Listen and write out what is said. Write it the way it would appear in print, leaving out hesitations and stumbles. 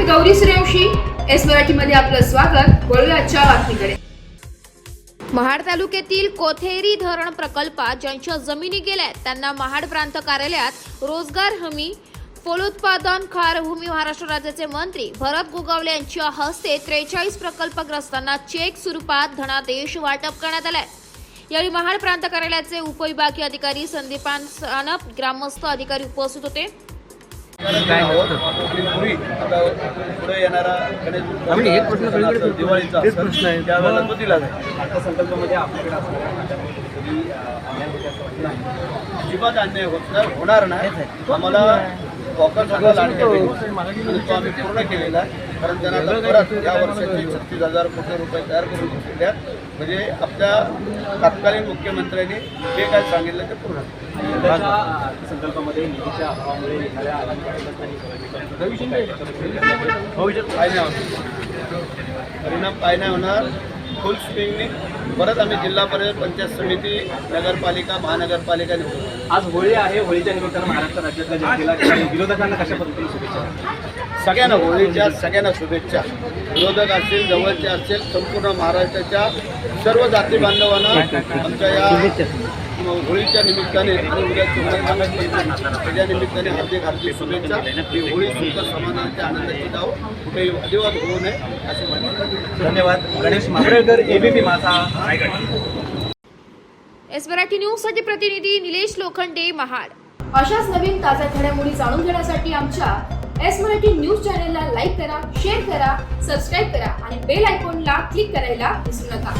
Gauri Suryavanshi, S मराठीमध्ये आपलं स्वागत। वळूया आजच्या बातमीकडे। महाड तालुक्यातील कोथेरी धरण प्रकल्पात ज्यांच्या जमिनी गेल्या त्यांना महाड प्रांत कार्यालयात रोजगार हमी फलोत्पादन खारभूमी महाराष्ट्र राज्याचे मंत्री भरत गोगावले यांच्या हस्ते 43 प्रकल्पग्रस्तांना चेक स्वरूपात धनादेश वाटप करण्यात आलाय। यावेळी महाड प्रांत कार्यालयाचे उपविभागीय अधिकारी संदीपान सानप, ग्रामस्थ अधिकारी उपस्थित होते। पुढे येणारा दिवाळीचा प्रश्न आहे, त्यावेळेला तो दिला जाईल। अर्थसंकल्पामध्ये आपल्याकडे अजिबात अन्याय होणार नाही। आम्हाला फोकस लाडक्या तो आम्ही पूर्ण केलेला आहे, कारण त्यांना परत या वर्षाची 36,000 कोटी रुपये तयार करून घेतलेले आहेत। म्हणजे आपल्या तत्कालीन मुख्यमंत्र्यांनी जे काय सांगितलं ते पूर्ण संकल्पामध्ये निधीच्या अभावामुळे भविष्यात काय नाही होणार, परिणाम काय नाही होणार। फुल स्विंगने परत आम्ही जिल्हा परिषद, पंचायत समिती, नगरपालिका, महानगरपालिका निवडू। आज होळी आहे, होळीच्या निमित्तानं महाराष्ट्र राज्यातल्या जनतेला विरोधकांना कशा पद्धतीने शुभेच्छा? सगळ्यांना होळीच्या सगळ्यांना शुभेच्छा। विरोधक असतील, जवळचे असतील, संपूर्ण महाराष्ट्राच्या सर्व जाती बांधवांना आमच्या या होळीच्या निमित्ताने आणि उद्या त्याच्या निमित्ताने हार्दिक शुभेच्छा। ही होळी सुद्धा समाधानाच्या आनंदाची गाव कुठेही अजिबात होऊ नये असे म्हणतो। धन्यवाद। गणेश मांजरेकर, एबीपी माझा, रायगड। एस मराठी न्यूज साठी प्रतिनिधी निलेश लोखंडे, महाड। अशाच नवीन ताज्या घडामोडी जाणून घेण्यासाठी आमच्या एस मराठी न्यूज चॅनलला लाईक करा, शेअर करा, सबस्क्राईब करा आणि बेल आयकॉनला क्लिक करायला विसरू नका।